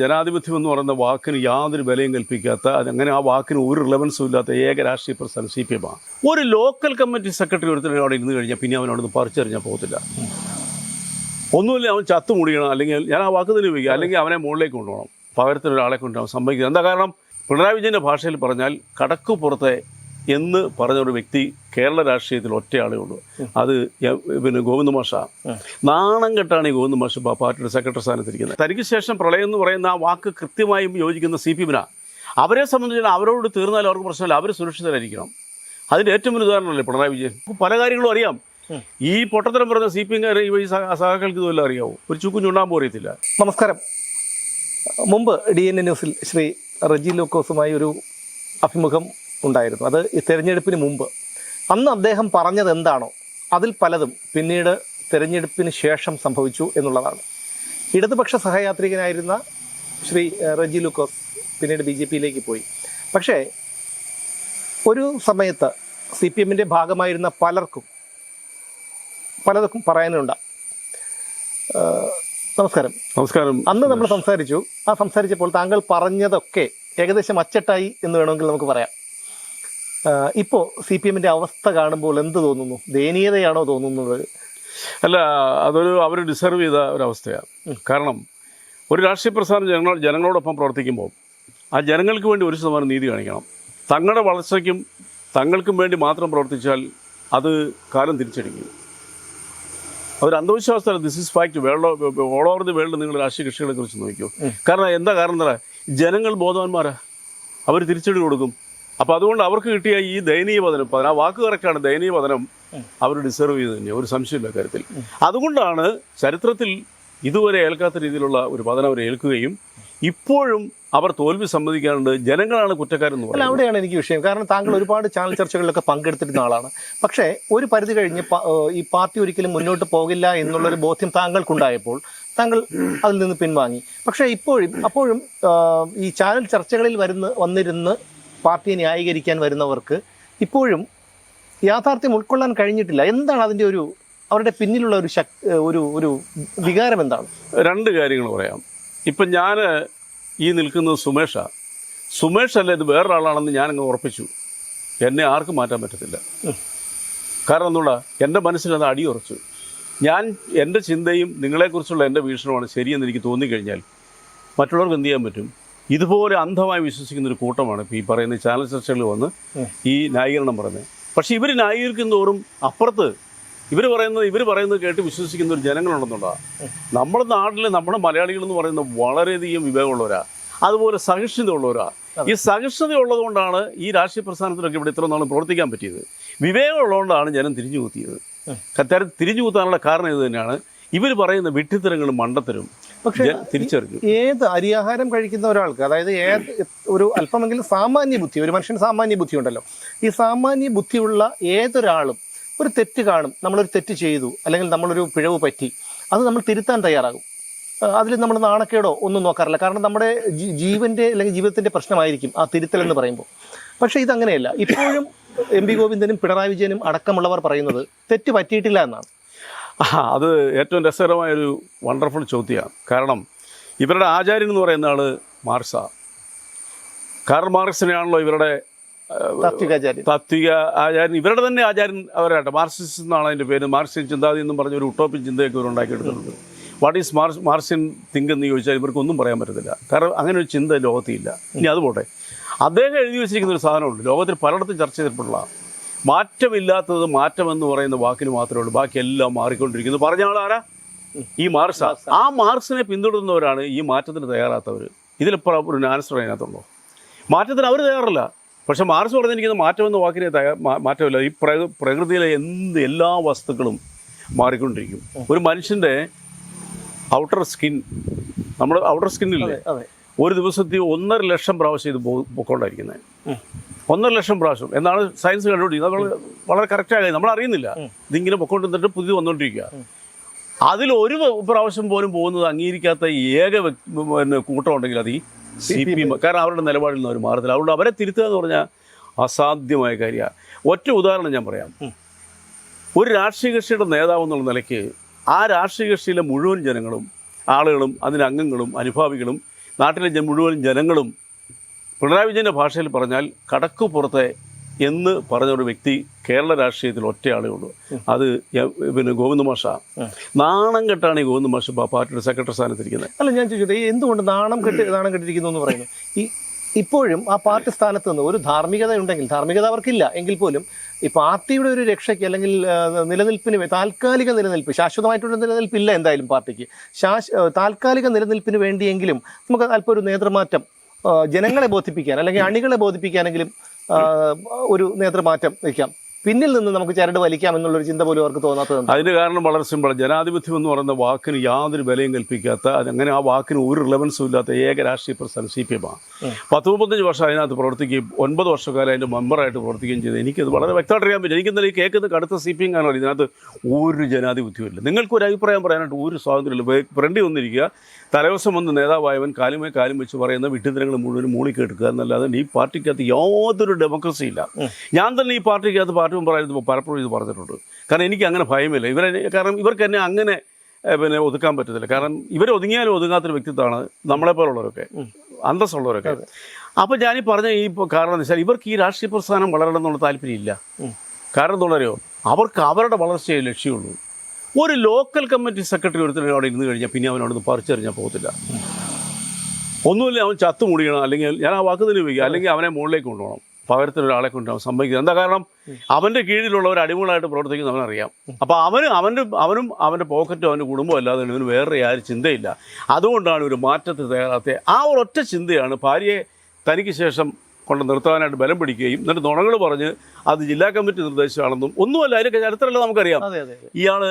ജനാധിപത്യം എന്ന് പറയുന്ന വാക്കിന് യാതൊരു വിലയും കൽപ്പിക്കാത്ത അങ്ങനെ ആ വാക്കിന് ഒരു റിലവൻസും ഇല്ലാത്ത ഏക രാഷ്ട്രീയ പ്രസ്ഥാനം CPM ആണ്. ഒരു ലോക്കൽ കമ്മിറ്റി സെക്രട്ടറി ഒരുത്തരം അവിടെ ഇരുന്ന് കഴിഞ്ഞാൽ പിന്നെ അവനോടൊന്ന് പറിച്ചെറിഞ്ഞാൽ പോകത്തില്ല. ഒന്നുമില്ല, അവൻ ചത്തു മുടിയണം, അല്ലെങ്കിൽ ഞാൻ ആ വാക്ക് തന്നെ ഉപയോഗിക്കുക, അല്ലെങ്കിൽ അവനെ മുകളിലേക്ക് കൊണ്ടുപോകണം. പകരത്തിനൊരാളെ കൊണ്ടുപോകാൻ സംഭവിക്കുന്നത് എന്താ? കാരണം പിണറായി വിജയൻ്റെ ഭാഷയിൽ പറഞ്ഞാൽ കടക്കുപുറത്തെ എന്ന് പറഞ്ഞൊരു വ്യക്തി കേരള രാഷ്ട്രീയത്തിൽ ഒറ്റയാളേ ഉള്ളൂ. അത് പിന്നെ ഗോവിന്ദ മാഷ. നാണം കെട്ടാണ് ഈ ഗോവിന്ദ മാഷ പാർട്ടിയുടെ സെക്രട്ടറി സ്ഥാനത്തിരിക്കുന്നത്. തനിക്ക് ശേഷം പ്രളയം എന്ന് പറയുന്ന ആ വാക്ക് കൃത്യമായും യോജിക്കുന്ന CPM-നാ. അവരെ സംബന്ധിച്ചാൽ അവരോട് തീർന്നാലും അവർക്ക് പ്രശ്നമില്ല, അവർ സുരക്ഷിതരായിരിക്കണം. അതിൻ്റെ ഏറ്റവും വലിയ ഉദാഹരണമല്ലേ പിണറായി വിജയൻ. പല കാര്യങ്ങളും അറിയാം. ഈ പൊട്ടത്തരം പറഞ്ഞ CPM-കാരെ ഈ സഹാക്കൾക്ക് ഇതുവല്ല അറിയാവോ? ഒരു ചുക്കും ചുണ്ടാകുമ്പോൾ അറിയത്തില്ല. നമസ്കാരം. മുമ്പ് DN ന്യൂസിൽ ശ്രീ റെജി ലൂക്കോസുമായി ഒരു അഭിമുഖം ഉണ്ടായിരുന്നു. അത് ഈ തെരഞ്ഞെടുപ്പിന് മുമ്പ്. അന്ന് അദ്ദേഹം പറഞ്ഞത് എന്താണോ അതിൽ പലതും പിന്നീട് തെരഞ്ഞെടുപ്പിന് ശേഷം സംഭവിച്ചു എന്നുള്ളതാണ്. ഇടതുപക്ഷ സഹയാത്രികനായിരുന്ന ശ്രീ റെജി ലൂക്കോസ് പിന്നീട് BJP-യിലേക്ക് പോയി. പക്ഷേ ഒരു സമയത്ത് CPM-ൻ്റെ ഭാഗമായിരുന്ന പലർക്കും പറയാനുണ്ട്. നമസ്കാരം. നമസ്കാരം. അന്ന് നമ്മൾ സംസാരിച്ചപ്പോൾ താങ്കൾ പറഞ്ഞതൊക്കെ ഏകദേശം അച്ചട്ടായി എന്ന് വേണമെങ്കിൽ നമുക്ക് പറയാം. ഇപ്പോൾ CPM-ൻ്റെ അവസ്ഥ കാണുമ്പോൾ എന്ത് തോന്നുന്നു? ദയനീയതയാണോ തോന്നുന്നത്? അല്ല, അവർ ഡിസർവ് ചെയ്ത ഒരവസ്ഥയാണ്. കാരണം ഒരു രാഷ്ട്രീയ പ്രസ്ഥാനം ജനങ്ങളോടൊപ്പം പ്രവർത്തിക്കുമ്പോൾ ആ ജനങ്ങൾക്ക് വേണ്ടി 1% നീതി കാണിക്കണം. തങ്ങളുടെ വളർച്ചയ്ക്കും തങ്ങൾക്കും വേണ്ടി മാത്രം പ്രവർത്തിച്ചാൽ അത് കാലം തിരിച്ചടിക്കും. അതൊരു അന്ധവിശ്വാസമാണ്. This is fact. All over the world നിങ്ങൾ രാഷ്ട്രീയ കക്ഷികളെ കുറിച്ച് നോക്കിയോ. കാരണം എന്താ ജനങ്ങൾ ബോധവാന്മാരാ, അവർ തിരിച്ചടി കൊടുക്കും. അപ്പോൾ അതുകൊണ്ട് അവർക്ക് കിട്ടിയ ഈ ദയനീയ പതനം, ആ വാക്ക് കറക്റ്റാണ്, ദയനീയ പതനം അവർ ഡിസർവ് ചെയ്ത് തന്നെയാണ്, ഒരു സംശയമില്ല കാര്യത്തിൽ. അതുകൊണ്ടാണ് ചരിത്രത്തിൽ ഇതുവരെ ഏൽക്കാത്ത രീതിയിലുള്ള ഒരു പതനം അവർ ഏൽക്കുകയും ഇപ്പോഴും അവർ തോൽവി സമ്മതിക്കാറുണ്ട്. ജനങ്ങളാണ് കുറ്റക്കാരെന്ന് പറയുന്നത്. അവിടെയാണ് എനിക്ക് വിഷയം. കാരണം താങ്കൾ ഒരുപാട് ചാനൽ ചർച്ചകളിലൊക്കെ പങ്കെടുത്തിരുന്ന ആളാണ്. പക്ഷേ ഒരു പരിധി കഴിഞ്ഞ് ഈ പാർട്ടി ഒരിക്കലും മുന്നോട്ട് പോകില്ല എന്നുള്ളൊരു ബോധ്യം താങ്കൾക്കുണ്ടായപ്പോൾ താങ്കൾ അതിൽ നിന്ന് പിൻവാങ്ങി. പക്ഷേ അപ്പോഴും ഈ ചാനൽ ചർച്ചകളിൽ വന്നിരുന്ന് പാർട്ടിയെ ന്യായീകരിക്കാൻ വരുന്നവർക്ക് ഇപ്പോഴും യാഥാർത്ഥ്യം ഉൾക്കൊള്ളാൻ കഴിഞ്ഞിട്ടില്ല. എന്താണ് അതിൻ്റെ അവരുടെ പിന്നിലുള്ള ഒരു വികാരം എന്താണ്? രണ്ട് കാര്യങ്ങൾ പറയാം. ഇപ്പം ഞാൻ ഈ നിൽക്കുന്നത് സുമേഷ് അല്ല, ഇത് വേറൊരാളാണെന്ന് ഞാനങ്ങ് ഉറപ്പിച്ചു. എന്നെ ആർക്കും മാറ്റാൻ പറ്റത്തില്ല. കാരണം എന്നുള്ള എൻ്റെ മനസ്സിൽ അത് അടിയുറച്ചു. എൻ്റെ ചിന്തയും നിങ്ങളെക്കുറിച്ചുള്ള എൻ്റെ വീക്ഷണമാണ് ശരിയെന്ന് എനിക്ക് തോന്നിക്കഴിഞ്ഞാൽ മറ്റുള്ളവർക്ക് എന്ത് ചെയ്യാൻ പറ്റും? ഇതുപോലെ അന്ധമായി വിശ്വസിക്കുന്നൊരു കൂട്ടമാണ് ഇപ്പോൾ ഈ പറയുന്ന ചാനൽ ചർച്ചകളിൽ വന്ന് ഈ ന്യായീകരണം പറയുന്നത്. പക്ഷേ ഇവർ ന്യായീകരിക്കുന്നതോറും അപ്പുറത്ത് ഇവർ പറയുന്നത് കേട്ട് വിശ്വസിക്കുന്ന ഒരു ജനങ്ങളുണ്ടെന്നുള്ളതാണ്. നമ്മുടെ നാട്ടിൽ നമ്മുടെ മലയാളികൾ എന്ന് പറയുന്നത് വളരെയധികം വിവേകമുള്ളവരാണ്, അതുപോലെ സഹിഷ്ണുത ഉള്ളവരാണ്. ഈ സഹിഷ്ണുത ഉള്ളതുകൊണ്ടാണ് ഈ രാഷ്ട്രീയ പ്രസ്ഥാനത്തിലൊക്കെ ഇവിടെ ഇത്ര നാളും പ്രവർത്തിക്കാൻ പറ്റിയത്. വിവേകം ഉള്ളതുകൊണ്ടാണ് ജനം തിരിഞ്ഞു കുത്തിയത്. തിരിഞ്ഞു കുത്താനുള്ള കാരണം ഇത് തന്നെയാണ്. ഇവർ പറയുന്ന വിഡ്ഢിത്തരങ്ങളും മണ്ടത്തരും പക്ഷേ തിരിച്ചറിഞ്ഞു. ഏത് അരിയാഹാരം കഴിക്കുന്ന ഒരാൾക്ക്, അതായത് ഒരു അല്പമെങ്കിലും സാമാന്യ ബുദ്ധി, ഒരു മനുഷ്യന് സാമാന്യ ബുദ്ധി ഉണ്ടല്ലോ, ഈ സാമാന്യ ബുദ്ധിയുള്ള ഏതൊരാളും ഒരു തെറ്റ് കാണും. നമ്മളൊരു തെറ്റ് ചെയ്തു, അല്ലെങ്കിൽ നമ്മളൊരു പിഴവ് പറ്റി, അത് നമ്മൾ തിരുത്താൻ തയ്യാറാകും. അതിൽ നമ്മൾ നാണക്കേടോ ഒന്നും നോക്കാറില്ല. കാരണം നമ്മുടെ ജീവൻ്റെ അല്ലെങ്കിൽ ജീവിതത്തിൻ്റെ പ്രശ്നമായിരിക്കും ആ തിരുത്തൽ എന്ന് പറയുമ്പോൾ. പക്ഷേ ഇതങ്ങനെയല്ല. ഇപ്പോഴും MP ഗോവിന്ദനും പിണറായി വിജയനും അടക്കമുള്ളവർ പറയുന്നത് തെറ്റ് പറ്റിയിട്ടില്ല എന്നാണ്. അത് ഏറ്റവും രസകരമായൊരു വണ്ടർഫുൾ ചോദ്യമാണ്. കാരണം ഇവരുടെ ആചാര്യൻ എന്ന് പറയുന്ന ആൾ മാർക്സാണ്. കാർൽ മാർക്സിനെയാണല്ലോ ഇവരുടെ താത്വിക ആചാര്യൻ, ഇവരുടെ തന്നെ ആചാര്യൻ അവരാട്ടെ. മാർക്സിസ്റ്റ് എന്നാണ് അതിൻ്റെ പേര്. മാർക്സിയൻ ചിന്താഗതി എന്നും പറഞ്ഞ ഒരു ഉട്ടോപ്യൻ ചിന്തയൊക്കെ ഇവർ ഉണ്ടാക്കിയെടുത്തിട്ടുണ്ട്. വാട്ട് ഈസ് മാർക്സിയൻ തിങ്ക് എന്ന് ചോദിച്ചാൽ ഇവർക്കൊന്നും പറയാൻ പറ്റത്തില്ല. കാരണം അങ്ങനെ ഒരു ചിന്ത ലോകത്തില്ല. ഇനി അത് പോട്ടെ, അദ്ദേഹം എഴുതി വെച്ചിരിക്കുന്ന ഒരു സാധനമുണ്ട്, ലോകത്തിൽ പലയിടത്തും ചർച്ച ചെയ്തിട്ടുള്ള മാറ്റമില്ലാത്തത് മാറ്റമെന്ന് പറയുന്ന വാക്കിന് മാത്രമേ ഉള്ളൂ, ബാക്കിയെല്ലാം മാറിക്കൊണ്ടിരിക്കുന്നു. പറഞ്ഞ ആളാരാ? ഈ മാർക്സാ. ആ മാർക്സിനെ പിന്തുടരുന്നവരാണ് ഈ മാറ്റത്തിന് തയ്യാറാത്തവർ. ഇതിലിപ്പോൾ ഒരു ആൻസർ അതിനകത്തുണ്ടോ? മാറ്റത്തിന് അവർ തയ്യാറല്ല. പക്ഷെ മാർക്സ് പറഞ്ഞിരിക്കുന്ന മാറ്റമെന്ന വാക്കിനെ മാറ്റമില്ല. ഈ പ്രകൃതിയിലെ എല്ലാ വസ്തുക്കളും മാറിക്കൊണ്ടിരിക്കും. ഒരു മനുഷ്യൻ്റെ ഔട്ടർ സ്കിൻ, നമ്മുടെ ഔട്ടർ സ്കിന്നില്ലേ, ഒരു ദിവസത്തിൽ 1.5 ലക്ഷം പ്രാവശ്യം ഇത് പൊക്കോണ്ടായിരിക്കുന്നത്. 1.5 ലക്ഷം പ്രാവശ്യം എന്നാണ് സയൻസ് കണ്ടുപിടിക്കുന്നത്. അത് വളരെ കറക്റ്റായി നമ്മൾ അറിയുന്നില്ല. ഇതിങ്ങനെ പൊക്കോണ്ടിരുന്നിട്ട് പുതിയത് വന്നുകൊണ്ടിരിക്കുക. അതിലൊരു പ്രാവശ്യം പോലും പോകുന്നത് അംഗീകരിക്കാത്ത ഏക കൂട്ടം ഉണ്ടെങ്കിൽ അത് ഈ CPM. കാരണം അവരുടെ നിലപാടിൽ നിന്ന് അവർ മാറത്തില്ല. അതുകൊണ്ട് അവരെ തിരുത്തുക എന്ന് പറഞ്ഞാൽ അസാധ്യമായ കാര്യമാണ്. ഒറ്റ ഉദാഹരണം ഞാൻ പറയാം. ഒരു രാഷ്ട്രീയ കക്ഷിയുടെ നേതാവ് എന്നുള്ള നിലയ്ക്ക് ആ രാഷ്ട്രീയ കക്ഷിയിലെ മുഴുവൻ ജനങ്ങളും ആളുകളും അതിൻ്റെ അംഗങ്ങളും അനുഭാവികളും നാട്ടിലെ മുഴുവൻ ജനങ്ങളും പിണറായി വിജയൻ്റെ ഭാഷയിൽ പറഞ്ഞാൽ കടക്കുപുറത്തെ എന്ന് പറഞ്ഞൊരു വ്യക്തി കേരള രാഷ്ട്രീയത്തിൽ ഒറ്റയാളേ ഉള്ളൂ. അത് പിന്നെ ഗോവിന്ദ മാഷ. നാണം കെട്ടാണ് ഈ ഗോവിന്ദ മാഷ പാർട്ടിയുടെ സെക്രട്ടറി സ്ഥാനത്തിരിക്കുന്നത്. അല്ല, ഞാൻ ചോദിച്ചത് എന്തുകൊണ്ട് നാണം കെട്ടിരിക്കുന്നു എന്ന് പറയുന്നു. ഇപ്പോഴും ആ പാർട്ടി സ്ഥാനത്ത് നിന്ന് ഒരു ധാർമ്മികത ഉണ്ടെങ്കിൽ, ധാർമ്മികത അവർക്കില്ല എങ്കിൽ പോലും ഈ പാർട്ടിയുടെ ഒരു രക്ഷയ്ക്ക് അല്ലെങ്കിൽ നിലനിൽപ്പിന്, താൽക്കാലിക നിലനിൽപ്പ്, ശാശ്വതമായിട്ടുള്ള നിലനിൽപ്പില്ല എന്തായാലും പാർട്ടിക്ക്, താൽക്കാലിക നിലനിൽപ്പിന് വേണ്ടിയെങ്കിലും നമുക്ക് അല്പം ഒരു നേതൃമാറ്റം ജനങ്ങളെ ബോധിപ്പിക്കാൻ അല്ലെങ്കിൽ അണികളെ ബോധിപ്പിക്കാനെങ്കിലും ഒരു നേതൃമാറ്റം വയ്ക്കാം. പിന്നിൽ നിന്ന് നമുക്ക് ചരട് വലിക്കാം എന്നുള്ളൊരു ചിന്ത പോലും അവർക്ക് തോന്നാത്തത്. അതിന് കാരണം വളരെ സിമ്പിൾ. ജനാധിപത്യം എന്ന് പറയുന്ന വാക്കിന് യാതൊരു വിലയും കൽപ്പിക്കാത്ത, അങ്ങനെ ആ വാക്കിന് ഒരു റിലവൻസും ഇല്ലാത്ത ഏക രാഷ്ട്രീയ പ്രസ്ഥാനം CPM ആണ്. 10-35 വർഷം അതിനകത്ത് പ്രവർത്തിക്കുകയും 9 വർഷക്കാലം അതിൻ്റെ മെമ്പറായിട്ട് പ്രവർത്തിക്കുകയും ചെയ്ത് എനിക്കത് വളരെ വ്യക്തമായിട്ട് അറിയാൻ പറ്റും. എനിക്കെന്തായാലും ഈ കേൾക്കുന്നത് കടുത്ത CPM കാണാൻ ഇതിനകത്ത് ഒരു ജനാധിപത്യമില്ല. നിങ്ങൾക്കൊരു അഭിപ്രായം പറയാനായിട്ട് ഒരു സ്വാതന്ത്ര്യമില്ല. ഫ്രണ്ടിൽ വന്നിരിക്കുക, തലേദിവസം വന്ന് നേതാവായവൻ കാലും വെച്ച് പറയുന്ന വിട്ടുതരങ്ങൾ മുഴുവൻ മൂളിക്കെടുക്കുക എന്നല്ലാതെ ഈ പാർട്ടിക്കകത്ത് യാതൊരു ഡെമോക്രസി ഇല്ല. ഞാൻ തന്നെ ഈ പാർട്ടിക്കകത്ത് പാർട്ടി മെമ്പറായിരുന്നു പലപ്പോഴും ഇത് പറഞ്ഞിട്ടുണ്ട്. കാരണം എനിക്ക് അങ്ങനെ ഭയമില്ല കാരണം ഇവർക്ക് എന്നെ അങ്ങനെ പിന്നെ ഒതുക്കാൻ പറ്റത്തില്ല. കാരണം ഇവർ ഒതുങ്ങിയാലും ഒതുങ്ങാത്തൊരു വ്യക്തിത്വമാണ് നമ്മളെപ്പോലുള്ളവരൊക്കെ, അന്തസ്സുള്ളവരൊക്കെ. അപ്പോൾ ഞാനീ പറഞ്ഞ ഈ കാരണം എന്ന് വെച്ചാൽ ഇവർക്ക് ഈ രാഷ്ട്രീയ പ്രസ്ഥാനം വളരണം എന്നുള്ള താല്പര്യമില്ല. കാരണം എന്താണെന്നറിയോ, അവർക്ക് അവരുടെ വളർച്ചയെ ലക്ഷ്യമുള്ളൂ. ഒരു ലോക്കൽ കമ്മിറ്റി സെക്രട്ടറി ഒരുത്തരം അവിടെ ഇരുന്ന് കഴിഞ്ഞാൽ പിന്നെ അവനോടൊന്ന് പറിച്ചെറിഞ്ഞാൽ പോകത്തില്ല. ഒന്നുമില്ല, അവൻ ചത്തുമുടിയണം, അല്ലെങ്കിൽ ഞാൻ ആ വാക്ക് തന്നെ ഉപയോഗിക്കുക, അല്ലെങ്കിൽ അവനെ മുകളിലേക്ക് കൊണ്ടുപോകണം. പകരത്തിനൊരാളെ കൊണ്ടുപോകാൻ സംഭവിക്കുന്നത് എന്താ? കാരണം അവൻ്റെ കീഴിലുള്ളവർ അടിമകളായിട്ട് പ്രവർത്തിക്കുന്ന അവനറിയാം. അപ്പോൾ അവനും അവൻ്റെ പോക്കറ്റും അവൻ്റെ കുടുംബം അല്ലാതെ ഇവന് വേറെ ആരും ചിന്തയില്ല. അതുകൊണ്ടാണ് ഒരു മാറ്റത്തിന് തയ്യാറാത്ത ആ ഒരൊറ്റ ചിന്തയാണ് ഭാര്യയെ തനിക്ക് ശേഷം കൊണ്ട് നിർത്താനായിട്ട് ബലം പിടിക്കുകയും എന്നിട്ട് നുണകൾ പറഞ്ഞ് അത് ജില്ലാ കമ്മിറ്റി നിർദ്ദേശമാണെന്നും ഒന്നുമല്ല. അതിൻ്റെ ചരിത്രമല്ല നമുക്കറിയാം. ഇയാൾ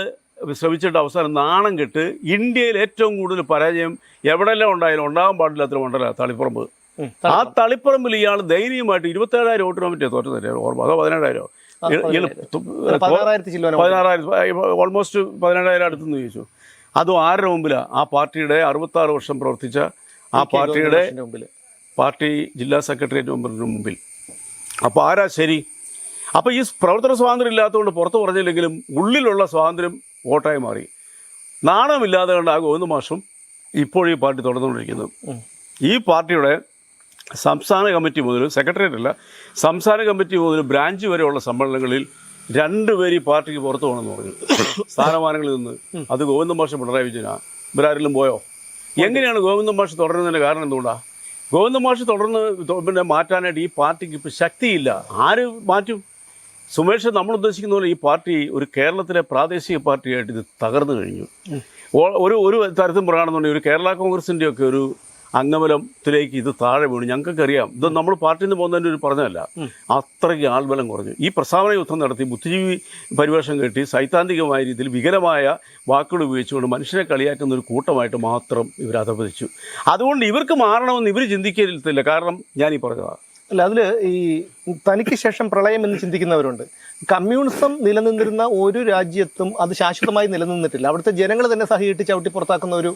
ശ്രമിച്ചിട്ട് അവസാനം നാണം കെട്ട് ഇന്ത്യയിൽ ഏറ്റവും കൂടുതൽ പരാജയം എവിടെയെല്ലാം ഉണ്ടായാലും ഉണ്ടാകാൻ പാടില്ലാത്തൊരു മണ്ഡലമാണ് തളിപ്പറമ്പ്. ആ തളിപ്പറമ്പിൽ ഇയാൾ ദയനീയമായിട്ട് 27,000 വോട്ടിന് വേണ്ടി തോറ്റതല്ലേ ഓർമ്മ, അതോ 17,000? 16,000, ഓൾമോസ്റ്റ് 17,000 അടുത്തെന്ന് ചോദിച്ചു. അതും ആരുടെ മുമ്പിലാണ്? ആ പാർട്ടിയുടെ 66 വർഷം പ്രവർത്തിച്ച ആ പാർട്ടിയുടെ പാർട്ടി ജില്ലാ സെക്രട്ടേറിയറ്റ് മെമ്പറിന് മുമ്പിൽ. അപ്പോൾ ആരാ ശരി? അപ്പോൾ ഈ പ്രവർത്തന സ്വാതന്ത്ര്യം ഇല്ലാത്തതുകൊണ്ട് പുറത്ത് പറഞ്ഞില്ലെങ്കിലും ഉള്ളിലുള്ള സ്വാതന്ത്ര്യം വോട്ടായി മാറി. നാണമില്ലാതെ കൊണ്ട് ആ ഗോവിന്ദ മാഷും ഇപ്പോഴും ഈ പാർട്ടി തുടർന്നുകൊണ്ടിരിക്കുന്നത്. ഈ പാർട്ടിയുടെ സംസ്ഥാന കമ്മിറ്റി മുതൽ, സെക്രട്ടേറിയറ്റ് അല്ല, സംസ്ഥാന കമ്മിറ്റി മുതൽ ബ്രാഞ്ച് വരെയുള്ള സമ്മേളനങ്ങളിൽ 2 പേര് ഈ പാർട്ടിക്ക് പുറത്തു പോകണമെന്ന് പറഞ്ഞു സ്ഥാനമാനങ്ങളിൽ നിന്ന്. അത് ഗോവിന്ദ മാഷ് പിണറായി വിജയനാണ്. ഇവരാരെങ്കിലും പോയോ? എങ്ങനെയാണ് ഗോവിന്ദ മാഷ് തുടരുന്നതിൻ്റെ കാരണം എന്തുകൊണ്ടാണ്? ഗോവിന്ദ മാഷ് തുടർന്ന് പിന്നെ മാറ്റാനായിട്ട് ഈ പാർട്ടിക്ക് ഇപ്പോൾ ശക്തിയില്ല. ആര് മാറ്റും? സുമേഷ്, നമ്മൾ ഉദ്ദേശിക്കുന്ന പോലെ ഈ പാർട്ടി ഒരു കേരളത്തിലെ പ്രാദേശിക പാർട്ടിയായിട്ട് ഇത് തകർന്നു കഴിഞ്ഞു. ഒരു തരത്തിലും പറയുകയാണെന്നുണ്ടെങ്കിൽ ഒരു കേരള കോൺഗ്രസിൻ്റെയൊക്കെ ഒരു അംഗബലത്തിലേക്ക് ഇത് താഴെ വീണു. ഞങ്ങൾക്കറിയാം, ഇത് നമ്മൾ പാർട്ടിയിൽ നിന്ന് പോകുന്നതിൻ്റെ ഒരു പറഞ്ഞതല്ല, അത്രയ്ക്ക് ആൾബലം കുറഞ്ഞു. ഈ പ്രസ്താവന യുദ്ധം നടത്തി ബുദ്ധിജീവി പരിവേഷം കെട്ടി സൈദ്ധാന്തികമായ രീതിയിൽ വികലമായ വാക്കുകൾ ഉപയോഗിച്ചുകൊണ്ട് മനുഷ്യരെ കളിയാക്കുന്ന ഒരു കൂട്ടമായിട്ട് മാത്രം ഇവർ അധപതിച്ചു. അതുകൊണ്ട് ഇവർക്ക് മാറണമെന്ന് ഇവർ ചിന്തിക്കത്തില്ല. കാരണം ഞാൻ ഈ പറഞ്ഞതാണ്. അല്ല, അതിൽ ഈ തനിക്ക് ശേഷം പ്രളയം എന്ന് ചിന്തിക്കുന്നവരുണ്ട്. കമ്മ്യൂണിസം നിലനിന്നിരുന്ന ഒരു രാജ്യത്തും അത് ശാശ്വതമായി നിലനിന്നിട്ടില്ല. അവിടുത്തെ ജനങ്ങൾ തന്നെ സഹിയിട്ട് ചവിട്ടി പുറത്താക്കുന്ന ഒരു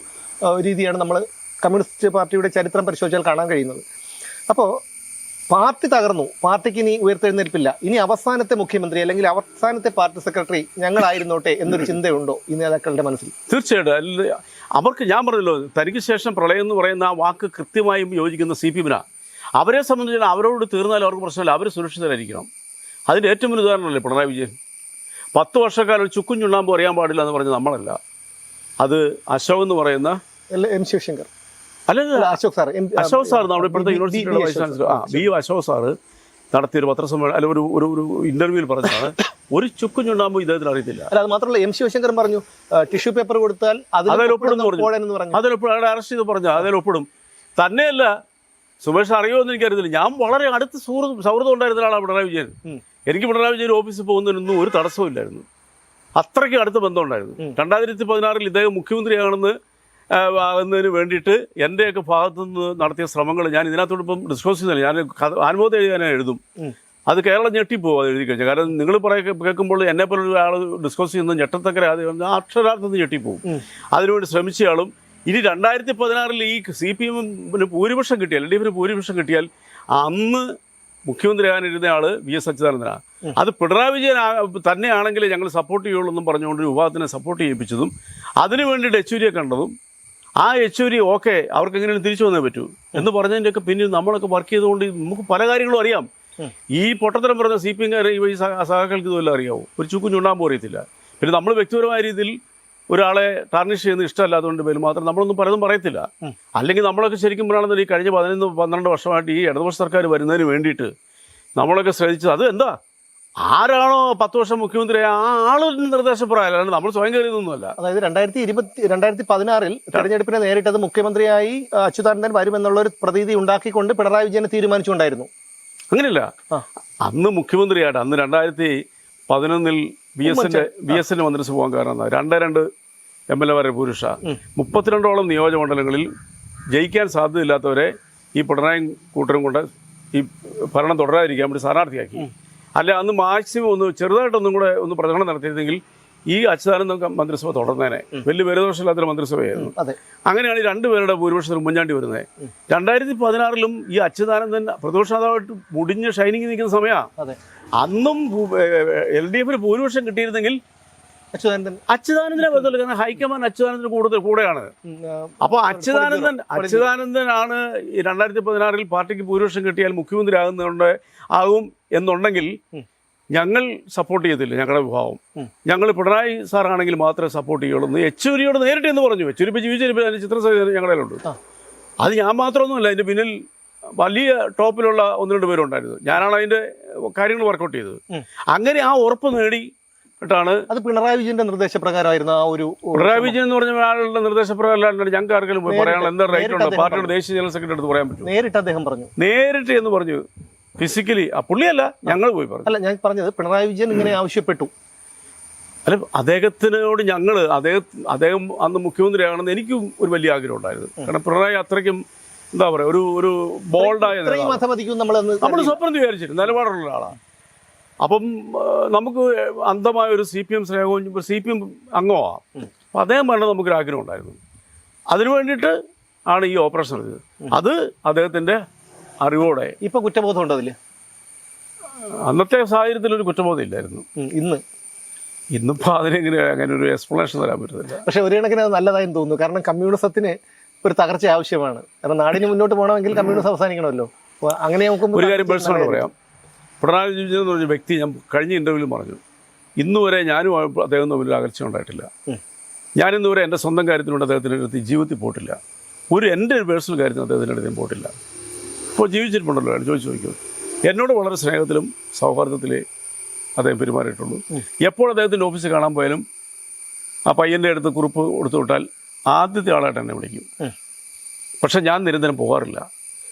രീതിയാണ് നമ്മൾ കമ്മ്യൂണിസ്റ്റ് പാർട്ടിയുടെ ചരിത്രം പരിശോധിച്ചാൽ കാണാൻ കഴിയുന്നത്. അപ്പോൾ പാർട്ടി തകർന്നു, പാർട്ടിക്ക് ഇനി ഉയർത്തെഴുന്നേൽപ്പില്ല, ഇനി അവസാനത്തെ മുഖ്യമന്ത്രി അല്ലെങ്കിൽ അവസാനത്തെ പാർട്ടി സെക്രട്ടറി ഞങ്ങളായിരുന്നോട്ടെ എന്നൊരു ചിന്തയുണ്ടോ ഈ നേതാക്കളുടെ മനസ്സിൽ? തീർച്ചയായിട്ടും. അവർക്ക് ഞാൻ പറഞ്ഞല്ലോ, തനിക്ക് ശേഷം പ്രളയം എന്ന് പറയുന്ന ആ വാക്ക് കൃത്യമായും യോജിക്കുന്ന CPM-നാണ്. അവരെ സംബന്ധിച്ചാൽ അവരോട് തീർന്നാലും അവർക്ക് പ്രശ്നമില്ല, അവർ സുരക്ഷിതരായിരിക്കണം. അതിൻ്റെ ഏറ്റവും വലിയ ഉദാഹരണമല്ലേ പിണറായി വിജയൻ. 10 വർഷക്കാലം ഒരു ചുക്കും ചുണ്ണാമ്പും അറിയാൻ പാടില്ല എന്ന് പറഞ്ഞത് നമ്മളല്ല, അത് അശോക് എന്ന് പറയുന്ന M. ശിവശങ്കർ അല്ലല്ല, അശോക് സാർ നമ്മുടെ ഇപ്പോഴത്തെ യൂണിവേഴ്സിറ്റിയുടെ vice chancellor B. Ashok sir നടത്തിയൊരു പത്രസമ്മേളനം അല്ല ഒരു ഇന്റർവ്യൂവിൽ പറഞ്ഞതാണ് ഒരു ചുക്കും ചുണ്ണാമ്പും ഇദ്ദേഹത്തിന് അറിയത്തില്ല. അല്ല, അത് മാത്രമല്ല M. ശിവശങ്കർ പറഞ്ഞു ടിഷ്യൂ പേപ്പർ കൊടുത്താൽ അതിലൊപ്പിടും അറസ്റ്റ് ചെയ്ത് പറഞ്ഞു, അതിലൊപ്പിടും. തന്നെയല്ല, സുമേഷ് അറിയുമോ എന്ന് എനിക്കറിയത്തില്ല, ഞാൻ വളരെ അടുത്ത സൗഹൃദം ഉണ്ടായിരുന്ന ആളാണ് പിണറായി വിജയൻ. എനിക്ക് പിണറായി വിജയൻ ഓഫീസിൽ പോകുന്നതിനൊന്നും ഒരു തടസ്സവും ഇല്ലായിരുന്നു, അത്രയ്ക്ക് അടുത്ത ബന്ധമുണ്ടായിരുന്നു. 2016 ഇദ്ദേഹം മുഖ്യമന്ത്രിയാണെന്ന് ആകുന്നതിന് വേണ്ടിയിട്ട് എൻ്റെയൊക്കെ ഭാഗത്തു നിന്ന് നടത്തിയ ശ്രമങ്ങൾ ഞാൻ ഇതിനകത്തോടൊപ്പം ഡിസ്കസ് ചെയ്യുന്നില്ല. ഞാൻ അനുഭവത്തെ എഴുതി എഴുതും, അത് കേരളം ഞെട്ടിപ്പോകും അത് എഴുതി കഴിഞ്ഞാൽ. കാരണം നിങ്ങൾ കേൾക്കുമ്പോൾ എന്നെപ്പോലൊരു ആൾ ഡിസ്കസ് ചെയ്യുന്നത് ഞെട്ടത്തക്കര അക്ഷരാർത്ഥത്തിൽ ഞെട്ടിപ്പോകും. അതിനുവേണ്ടി ശ്രമിച്ചയാളും ഇനി 2016 ഈ CPM-ന് ഭൂരിപക്ഷം കിട്ടിയാൽ, LDF-ന് ഭൂരിപക്ഷം കിട്ടിയാൽ അന്ന് മുഖ്യമന്ത്രിയാകാനിരുന്ന ആൾ VS അച്യുതാനന്ദനാണ്. അത് പിണറായി വിജയൻ തന്നെയാണെങ്കിൽ ഞങ്ങൾ സപ്പോർട്ട് ചെയ്യുള്ളൂ എന്നും പറഞ്ഞുകൊണ്ട് ഒരു വിഭാഗത്തിനെ സപ്പോർട്ട് ചെയ്യിപ്പിച്ചതും അതിനു വേണ്ടിയിട്ട് യെച്ചൂരിയെ കണ്ടതും ആ യെച്ചൂരി ഓക്കെ അവർക്ക് എങ്ങനെയാണ് തിരിച്ചു വന്നേ പറ്റൂ എന്ന് പറഞ്ഞതിൻ്റെയൊക്കെ പിന്നിൽ നമ്മളൊക്കെ വർക്ക് ചെയ്തുകൊണ്ട് നമുക്ക് പല കാര്യങ്ങളും അറിയാം. ഈ പൊട്ടത്തരം പറഞ്ഞ CPM ഈ സഹാക്കൾക്ക് ഇതുവല്ല അറിയാവൂ, ഒരു ചുക്കും ചുണ്ടാകുമ്പോൾ അറിയത്തില്ല. പിന്നെ നമ്മൾ വ്യക്തിപരമായ രീതിയിൽ ഒരാളെ ടാർണിഷ് ചെയ്യുന്നത് ഇഷ്ടമല്ലാത്തതുകൊണ്ട് പേര് മാത്രം നമ്മളൊന്നും പലതും പറയത്തില്ല. അല്ലെങ്കിൽ നമ്മളൊക്കെ ശരിക്കും പറയുകയാണെന്നുണ്ടെങ്കിൽ ഈ കഴിഞ്ഞ 11-12 വർഷമായിട്ട് ഈ ഇടതുപക്ഷ സർക്കാർ വരുന്നതിന് വേണ്ടിയിട്ട് നമ്മളൊക്കെ ശ്രദ്ധിച്ചത് അത് എന്താ, ആരാണോ 10 വർഷം മുഖ്യമന്ത്രി ആ ആളിന് നിർദ്ദേശപ്രകാരം, അല്ലാണ്ട് നമ്മൾ സ്വയം കരുതുന്നൊന്നുമല്ല. അതായത് 2016 തെരഞ്ഞെടുപ്പിനെ നേരിട്ടത് മുഖ്യമന്ത്രിയായി അച്യുതാനന്ദൻ വരുമെന്നുള്ള ഒരു പ്രതീതി ഉണ്ടാക്കിക്കൊണ്ട് പിണറായി വിജയനെ തീരുമാനിച്ചുകൊണ്ടായിരുന്നു. അങ്ങനെയല്ല, അന്ന് മുഖ്യമന്ത്രിയായിട്ട് അന്ന് 2011 BSന്റെ മന്ത്രിസഭ പോകാൻ കാരണം 2 MLA വരെ പുരുഷ 32ഓളം നിയോജകമണ്ഡലങ്ങളിൽ ജയിക്കാൻ സാധ്യതയില്ലാത്തവരെ ഈ പിണറായി കൂട്ടരും കൊണ്ട് ഈ ഭരണം തുടരാതിരിക്കാൻ വേണ്ടി സ്ഥാനാർത്ഥിയാക്കി. അല്ല അന്ന് മാക്സിമം ഒന്ന് ചെറുതായിട്ടൊന്നും കൂടെ ഒന്ന് പ്രചരണം നടത്തിയിരുന്നെങ്കിൽ ഈ അച്യുതാനന്ദൻ മന്ത്രിസഭ തുടർന്നേനെ. വലിയ ഭേദദോഷമില്ലാത്തൊരു മന്ത്രിസഭയായിരുന്നു. അങ്ങനെയാണ് ഈ 2 പേരുടെ ഭൂരിപക്ഷത്തിൽ ഉമ്മൻചാണ്ടി വരുന്നത്. 2016 ഈ അച്യുതാനന്ദൻ പ്രതിപക്ഷ നേതാവായിട്ട് മുടിഞ്ഞ് ഷൈനിങ് നിൽക്കുന്ന സമയമാണ്. അന്നും LDF ഭൂരിപക്ഷം കിട്ടിയിരുന്നെങ്കിൽ അച്യുതാനന്ദനെ ബന്ധമില്ല, കാരണം ഹൈക്കമാൻഡ് അച്യുതാനന്ദന് കൂടെയാണ്. അപ്പോൾ അച്യുതാനന്ദനാണ് 2016 പാർട്ടിക്ക് ഭൂരിപക്ഷം കിട്ടിയാൽ മുഖ്യമന്ത്രി ആകും എന്നുണ്ടെങ്കിൽ ഞങ്ങൾ സപ്പോർട്ട് ചെയ്തില്ല. ഞങ്ങളുടെ വിഭാഗം ഞങ്ങൾ പിണറായി സാറാണെങ്കിൽ മാത്രമേ സപ്പോർട്ട് ചെയ്യുള്ളൂ എന്ന് യെച്ചൂരിയോട് നേരിട്ട് എന്ന് പറഞ്ഞു. യെച്ചൂരി ഇപ്പോൾ ജീവിച്ചിരിപ്പോൾ അതിൻ്റെ ചിത്രസഹിതം ഞങ്ങളുടെ ഉണ്ട്. അത് ഞാൻ മാത്രമൊന്നുമല്ല, അതിൻ്റെ പിന്നിൽ വലിയ ടോപ്പിലുള്ള 1-2 പേരുണ്ടായിരുന്നു. ഞാനാണ് അതിൻ്റെ കാര്യങ്ങൾ വർക്കൗട്ട് ചെയ്തത്. അങ്ങനെ ആ ഉറപ്പ് നേടിയിട്ടാണ്. അത് പിണറായി വിജയന്റെ നിർദ്ദേശപ്രകാരമായിരുന്നു. ആ ഒരു പിണറായി വിജയൻ എന്ന് പറഞ്ഞ ആളുടെ നിർദ്ദേശപ്രകാരം ഞങ്ങൾക്ക് ആർക്കെങ്കിലും പോയി പറയാനുള്ള എന്താ റൈറ്റ് ഉണ്ട്? പാർട്ടിയുടെ ദേശീയ ജനറൽ സെക്രട്ടറി അടുത്ത് പറയാൻ പറ്റും. നേരിട്ട് അദ്ദേഹം പറഞ്ഞു, നേരിട്ട് എന്ന് പറഞ്ഞു. ഫിസിക്കലി പുള്ളിയല്ല, ഞങ്ങൾ പോയി പറഞ്ഞു. അല്ല, ഞാൻ പറഞ്ഞത് പിണറായി വിജയൻ ഇങ്ങനെ ആവശ്യപ്പെട്ടു. അല്ല, അദ്ദേഹത്തിനോട് അദ്ദേഹം അന്ന് മുഖ്യമന്ത്രിയാണെന്ന് എനിക്കും ഒരു വലിയ ആഗ്രഹം ഉണ്ടായിരുന്നു. കാരണം പിണറായി അത്രയ്ക്കും എന്താ പറയുക, ഒരു ബോൾഡായ നമ്മൾ സ്വപ്നം വിചാരിച്ചിരുന്നു നിലപാടുള്ള ഒരാളാണ്. അപ്പം നമുക്ക് അന്ധമായ ഒരു CPM സ്നേഹവും CPM അംഗമാണ്. അപ്പം അദ്ദേഹം വേണ്ടത് നമുക്കൊരു ആഗ്രഹം ഉണ്ടായിരുന്നു. അതിനു വേണ്ടിയിട്ട് ആണ് ഈ ഓപ്പറേഷൻ നടത്തിയത്. അത് അദ്ദേഹത്തിൻ്റെ അറിവോടെ. ഇപ്പൊ കുറ്റബോധം ഉണ്ടോ അതില്? അന്നത്തെ സാഹചര്യത്തിൽ ഒരു കുറ്റബോധം ഇല്ലായിരുന്നു. ഇന്നിപ്പോൾ അതിനെങ്ങനെ അങ്ങനെ ഒരു എക്സ്പ്ലനേഷൻ തരാൻ പറ്റുന്നില്ല. പക്ഷെ ഒരു കണക്കിന് അത് നല്ലതായെന്ന് തോന്നുന്നു. കാരണം കമ്മ്യൂണിസത്തിന് ഒരു തകർച്ച ആവശ്യമാണ്. കാരണം നാടിന് മുന്നോട്ട് പോകണമെങ്കിൽ കമ്മ്യൂണിസം അവസാനിക്കണമല്ലോ. അങ്ങനെ നമുക്ക് ഒരു കാര്യം പേഴ്സണൽ പറയാം. പിണറായി വിജയൻ എന്ന് പറഞ്ഞ വ്യക്തി ഞാൻ കഴിഞ്ഞ ഇൻ്റർവ്യൂവിൽ പറഞ്ഞു, ഇന്നുവരെ ഞാനും അദ്ദേഹം തമ്മിൽ അകൽച്ച ഉണ്ടായിട്ടില്ല. ഞാനിന്നുവരെ എൻ്റെ സ്വന്തം കാര്യത്തിനുണ്ട് അദ്ദേഹത്തിൻ്റെ അടുത്ത് ജീവിതത്തിൽ പോയിട്ടില്ല. എൻ്റെ ഒരു പേഴ്സണൽ കാര്യത്തിന് അദ്ദേഹത്തിൻ്റെ അടുത്ത് പോയിട്ടില്ല. ഇപ്പോൾ ജീവിച്ചിട്ടുണ്ടല്ലോ, ചോദിക്കും. എന്നോട് വളരെ സ്നേഹത്തിലും സൗഹാർദ്ദത്തിലേ അദ്ദേഹം പെരുമാറിയിട്ടുള്ളൂ. എപ്പോൾ അദ്ദേഹത്തിൻ്റെ ഓഫീസിൽ കാണാൻ പോയാലും ആ പയ്യൻ്റെ അടുത്ത് കുറിപ്പ് കൊടുത്തു വിട്ടാൽ ആദ്യത്തെ ആളായിട്ട് എന്നെ വിളിക്കും. പക്ഷെ ഞാൻ നിരന്തരം പോകാറില്ല.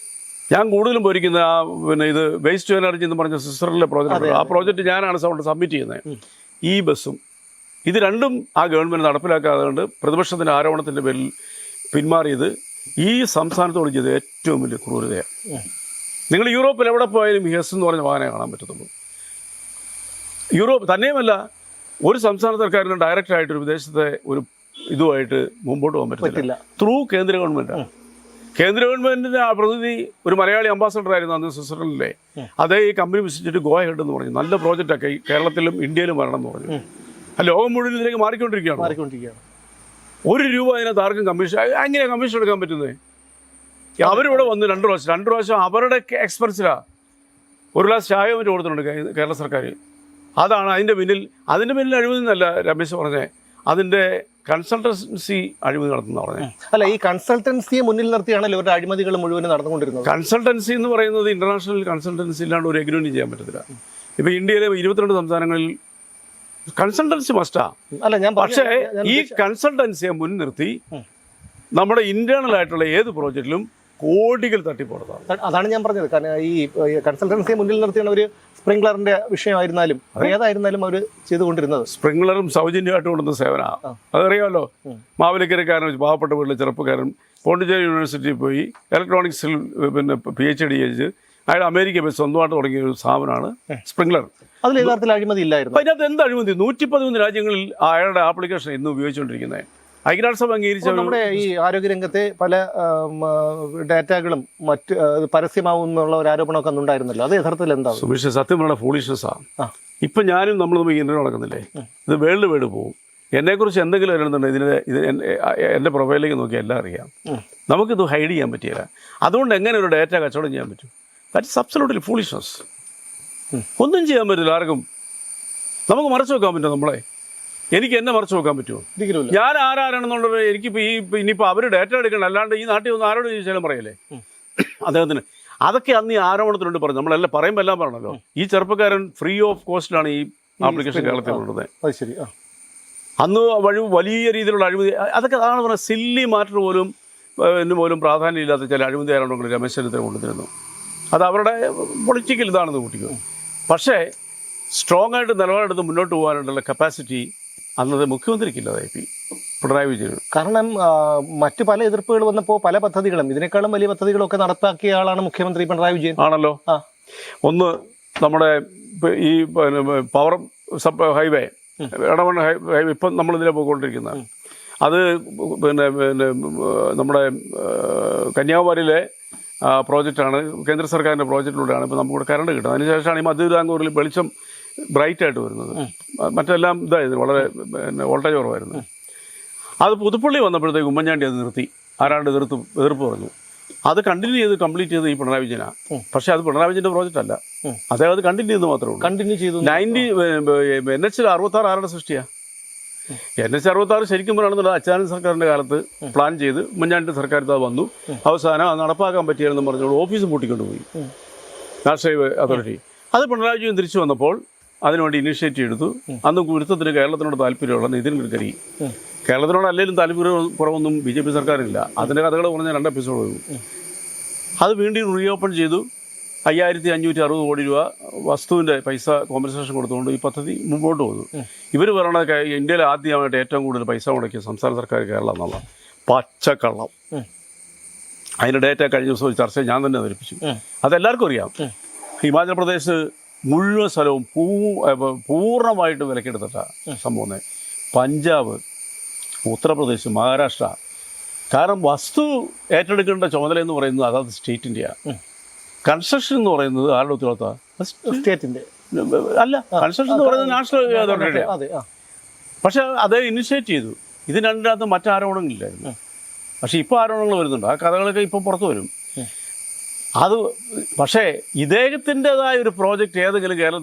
ഞാൻ കൂടുതലും പോയിരിക്കുന്ന ഇത് വേസ്റ്റ് ടു എനർജി എന്ന് പറഞ്ഞ സ്വിറ്റ്സർലൻഡിലെ പ്രോജക്റ്റ്. ആ പ്രോജക്റ്റ് ഞാനാണ് സബ്മിറ്റ് ചെയ്യുന്നത്. ഈ ബസ്സും ഇത് രണ്ടും ആ ഗവൺമെൻറ് നടപ്പിലാക്കാതെ കൊണ്ട് പ്രതിപക്ഷത്തിൻ്റെ ആരോപണത്തിൻ്റെ പേരിൽ പിന്മാറിയത് ഈ സംസ്ഥാനത്തോട് ചെയ്ത ഏറ്റവും വലിയ ക്രൂരതയാണ്. നിങ്ങൾ യൂറോപ്പിൽ എവിടെ പോയാലും ഹെസ് എന്ന് പറഞ്ഞ വാഹനം കാണാൻ പറ്റത്തുള്ളൂ. യൂറോപ്പ് തന്നെയുമല്ല, ഒരു സംസ്ഥാന സർക്കാരിന് ഡയറക്റ്റായിട്ടൊരു വിദേശത്തെ ഒരു ഇതുമായിട്ട് മുമ്പോട്ട് പോകാൻ പറ്റില്ല. ത്രൂ കേന്ദ്ര ഗവൺമെൻറ്റാണ്. കേന്ദ്ര ഗവൺമെൻറ്റിൻ്റെ ആ പ്രതിനിധി ഒരു മലയാളി അംബാസഡർ ആയിരുന്നു അന്ന് സ്വിറ്റ്സർലൻഡിലെ. അതേ ഈ കമ്പനി വിസിറ്റിട്ട് ഗോ ഹെഡ് എന്ന് പറഞ്ഞു, നല്ല പ്രോജക്റ്റൊക്കെ കേരളത്തിലും ഇന്ത്യയിലും വരണം എന്ന് പറഞ്ഞു. ആ ലോകം മുഴുവൻ ഇതിലേക്ക് മാറിക്കൊണ്ടിരിക്കുകയാണ്. 1 രൂപ അതിനകത്ത് ആർക്കും കമ്മീഷൻ, എങ്ങനെയാണ് കമ്മീഷൻ എടുക്കാൻ പറ്റുന്നത്? അവരിവിടെ വന്ന് 2 പ്രാവശ്യം അവരുടെ എക്സ്പെൻസിലാണ് 1 ഗ്ലാസ് ചായ മറ്റു കൊടുത്തിട്ടുണ്ട് കേരള സർക്കാർ. അതാണ് അതിൻ്റെ പിന്നിൽ അഴിമതി എന്നല്ല രമേശ് പറഞ്ഞേ, അതിൻ്റെ കൺസൾട്ടൻസി അഴിമതി നടത്തുന്ന പറഞ്ഞേ. അല്ല, ഈ കൺസൾട്ടൻസിയെ മുന്നിൽ നിർത്തിയാണല്ലോ ഇവരുടെ അഴിമതികൾ മുഴുവനും നടന്നുകൊണ്ടിരുന്നത്. കൺസൾട്ടൻസി എന്ന് പറയുന്നത് ഇന്റർനാഷണൽ കൺസൾട്ടൻസി ഇല്ലാണ്ട് ഒരു എഗ്രിമെന്റ് ചെയ്യാൻ പറ്റത്തില്ല. ഇപ്പോൾ ഇന്ത്യയിലെ 22 സംസ്ഥാനങ്ങളിൽ കൺസൾട്ടൻസി മസ്റ്റാ. പക്ഷേ ഈ കൺസൾട്ടൻസിയെ മുൻനിർത്തി നമ്മുടെ ഇന്റേണൽ ആയിട്ടുള്ള ഏത് പ്രോജക്റ്റിലും കോടികൾ തട്ടിപ്പുറത്താണ്. അതാണ് ഞാൻ പറഞ്ഞത്. കാരണം ഈ കൺസൾട്ടൻസിയെ മുന്നിൽ നിർത്തിയാണ് ഒരു സ്പ്രിംഗ്ലറിന്റെ വിഷയമായിരുന്നാലും ഏതായിരുന്നാലും അവർ ചെയ്തുകൊണ്ടിരുന്നത്. സ്പ്രിംഗ്ലറും സൗജന്യമായിട്ട് കൊണ്ടുവന്ന സേവനമാണ്. അതറിയാമല്ലോ. മാവേലിക്കരക്കാരൻ പാവപ്പെട്ട വീട്ടിലെ ചെറുപ്പക്കാരൻ പോണ്ടിച്ചേരി യൂണിവേഴ്സിറ്റിയിൽ പോയി ഇലക്ട്രോണിക്സിൽ PhD ചെയ്ത് അയാൾ അമേരിക്ക പോയി സ്വന്തമായിട്ട് തുടങ്ങിയ ഒരു സ്ഥാപനമാണ് സ്പ്രിംഗ്ലർ. അതിൽ യഥാർത്ഥത്തിൽ അഴിമതി ഇല്ലായിരുന്നു. അതിനകത്ത് എന്ത് അഴിമതി? 113 രാജ്യങ്ങളിൽ അയാളുടെ ആപ്ലിക്കേഷൻ ഇന്ന് ഉപയോഗിച്ചുകൊണ്ടിരിക്കുന്നത്. ഐക്യരാഷ്ട്രസഭ അംഗീകരിച്ച നമ്മുടെ ഈ ആരോഗ്യരംഗത്തെ പല ഡാറ്റകളും മറ്റ് പരസ്യമാവുന്നുള്ള ഒരു ആരോപണമൊക്കെ ഉണ്ടായിരുന്നല്ലോ. അത് യഥാർത്ഥത്തിൽ എന്താണ്? സുമേഷ്, സത്യം പറഞ്ഞ ഫൂളിഷ്നെസ്സാണ്. ഇപ്പം ഞാനും നമ്മൾ തമ്മിൽ ഇന്റർവ്യൂ നടക്കുന്നില്ലേ, ഇത് വേൾഡ് വൈഡ് പോകും. എന്നെക്കുറിച്ച് എന്തെങ്കിലും എഴുതുന്നുണ്ട് എൻ്റെ പ്രൊഫൈലിലേക്ക് നോക്കിയാൽ എല്ലാം അറിയാം. നമുക്കിത് ഹൈഡ് ചെയ്യാൻ പറ്റിയില്ല. അതുകൊണ്ട് എങ്ങനെ ഒരു ഡേറ്റ കച്ചവടം ചെയ്യാൻ പറ്റും? That is absolutely foolishness. ഒന്നും ചെയ്യാൻ പറ്റില്ല ആർക്കും. നമുക്ക് മറച്ചു വെക്കാൻ പറ്റുമോ നമ്മളെ? എനിക്ക് എന്നെ മറച്ചു വെക്കാൻ പറ്റുമോ? ഞാൻ ആരാണെന്നുള്ളത് എനിക്കിപ്പോൾ ഇനിയിപ്പോൾ അവർ ഡേറ്റ എടുക്കണം. അല്ലാണ്ട് ഈ നാട്ടിൽ ഒന്ന് ആരോട് ചോദിച്ചാലും പറയല്ലേ അദ്ദേഹത്തിന്? അതൊക്കെ അന്ന് ഈ ആരോപണത്തിലുണ്ട് പറഞ്ഞു. നമ്മളെല്ലാം പറയുമ്പോൾ എല്ലാം പറഞ്ഞല്ലോ. ഈ ചെറുപ്പക്കാരൻ ഫ്രീ ഓഫ് കോസ്റ്റിലാണ് ഈ ആപ്ലിക്കേഷൻ കേരളത്തിൽ കൊണ്ടുവന്നത്. അന്ന് വലിയ രീതിയിലുള്ള അഴിമതി, അതൊക്കെ അതാണ് പറഞ്ഞത്. സില്ലി മാറ്റർ പോലും പ്രാധാന്യമില്ലാത്ത ചില അഴിമതി ആരോപണങ്ങൾ രമേശ് ചെന്നിത്തല കൊണ്ടുവരുന്നു. അത് അവരുടെ പൊളിറ്റിക്കൽ ഇതാണെന്ന് കൂട്ടിക്കോ. പക്ഷേ സ്ട്രോങ് ആയിട്ട് നിലപാടെടുത്ത് മുന്നോട്ട് പോകാനുള്ള കപ്പാസിറ്റി അന്നത് മുഖ്യമന്ത്രിക്കില്ലാതായി പിണറായി വിജയൻ. കാരണം മറ്റു പല എതിർപ്പുകൾ വന്നപ്പോൾ പല പദ്ധതികളും ഇതിനേക്കാളും വലിയ പദ്ധതികളൊക്കെ നടപ്പാക്കിയ ആളാണ് മുഖ്യമന്ത്രി പിണറായി വിജയൻ. ആണല്ലോ. ഒന്ന് നമ്മുടെ ഈ പവർ ഹൈവേ, ഇടമണ്ണ ഹൈവേ ഇപ്പം നമ്മളിതിലെ പോയിക്കൊണ്ടിരിക്കുന്നത്, അത് പിന്നെ നമ്മുടെ കന്യാകുമാരിയിലെ പ്രോജക്റ്റാണ്. കേന്ദ്ര സർക്കാരിൻ്റെ പ്രോജക്റ്റിലൂടെയാണ് ഇപ്പോൾ നമുക്കിവിടെ കറണ്ട് കിട്ടുന്നത്. അതിനുശേഷമാണ് ഈ മധ്യതിരാങ്കൂറിൽ വെളിച്ചം ബ്രൈറ്റായിട്ട് വരുന്നത്. മറ്റെല്ലാം ഇതായിരുന്നു, വളരെ വോൾട്ടേജ് കുറവായിരുന്നു. അത് പുതുപ്പള്ളി വന്നപ്പോഴത്തേക്ക് ഉമ്മൻചാണ്ടി അത് നിർത്തി. ആരാണ്ട് എതിർപ്പ് പറഞ്ഞു. അത് കംപ്ലീറ്റ് ചെയ്ത് ഈ പിണറായി വിജയനാണ്. പക്ഷേ അത് പിണറായി വിജയൻ്റെ പ്രോജക്റ്റ് അല്ല. അദ്ദേഹം അത് കണ്ടിന്യൂ ചെയ്ത് മാത്രമേ ഉള്ളൂ. കണ്ടിന്യൂ ചെയ്തു. NH 66 ആരുടെ സൃഷ്ടിയാണ്? NH 66 ശരിക്കും പറയുകയാണെന്നുള്ളത് അച്യുതാനന്ദ സർക്കാരിൻ്റെ കാലത്ത് പ്ലാൻ ചെയ്ത് ഉമ്മൻചാണ്ടി സർക്കാർ അത് വന്നു. അവസാനം അത് നടപ്പാക്കാൻ പറ്റിയാലെന്ന് പറഞ്ഞുകൊണ്ട് ഓഫീസ് പൂട്ടിക്കൊണ്ടുപോയി നാഷണൽ അതോറിറ്റി. അത് പിണറായി വിജയൻ തിരിച്ചു വന്നപ്പോൾ അതിനുവേണ്ടി ഇനിഷ്യേറ്റീവ് എടുത്തു. അന്ന് ഗുരുത്വത്തിന് കേരളത്തിനോട് താല്പര്യമുള്ള നിതിൻ ഗഡ്കരി, കേരളത്തിനോട് അല്ലെങ്കിലും താല്പര്യം കുറവൊന്നും BJP സർക്കാരില്ല. അതിൻ്റെ കഥകൾ പറഞ്ഞാൽ 2 എപ്പിസോഡ് വരും. അത് വീണ്ടും റീഓപ്പൺ ചെയ്തു. 5560 കോടി രൂപ വസ്തുവിൻ്റെ പൈസ കോമ്പൻസേഷൻ കൊടുത്തുകൊണ്ട് ഈ പദ്ധതി മുമ്പോട്ട് പോകുന്നു. ഇവർ പറയണത് ഇന്ത്യയിൽ ആദ്യമായിട്ട് ഏറ്റവും കൂടുതൽ പൈസ മുടക്കിയ സംസ്ഥാന സർക്കാർ കേരളം എന്നുള്ള പച്ചക്കള്ളം. അതിൻ്റെ ഡേറ്റ കഴിഞ്ഞ ദിവസം ചർച്ച ഞാൻ തന്നെ അവതരിപ്പിച്ചു. അതെല്ലാവർക്കും അറിയാം. ഹിമാചൽ പ്രദേശ് മുഴുവൻ സ്ഥലവും പൂർണ്ണമായിട്ട് വിലക്കെടുത്തിട്ട സംഭവം. പഞ്ചാബ്, ഉത്തർപ്രദേശ്, മഹാരാഷ്ട്ര. കാരണം വസ്തു ഏറ്റെടുക്കേണ്ട ചുമതല എന്ന് പറയുന്നത് അതാത് സ്റ്റേറ്റിൻ്റെയാണ്. കൺസ്ട്രക്ഷൻ എന്ന് പറയുന്നത് ആരുടെ ഉത്തരവാദിത്തമാണ്? സ്റ്റേറ്റിൻ്റെ അല്ല. കൺസ്ട്രക്ഷൻ എന്ന് പറയുന്നത് നാഷണൽ അതോറിറ്റിയാണ്. പക്ഷെ അത് ഇനിഷ്യേറ്റ് ചെയ്തു. ഇതിനകത്ത് മറ്റാരോപണങ്ങളില്ലായിരുന്നു. പക്ഷെ ഇപ്പോൾ ആരോപണങ്ങൾ വരുന്നുണ്ട്. ആ കഥകളൊക്കെ ഇപ്പോൾ പുറത്തു വരും. അത് പക്ഷേ ഇദ്ദേഹത്തിൻ്റെതായ ഒരു പ്രോജക്റ്റ് ഏതെങ്കിലും കേരളം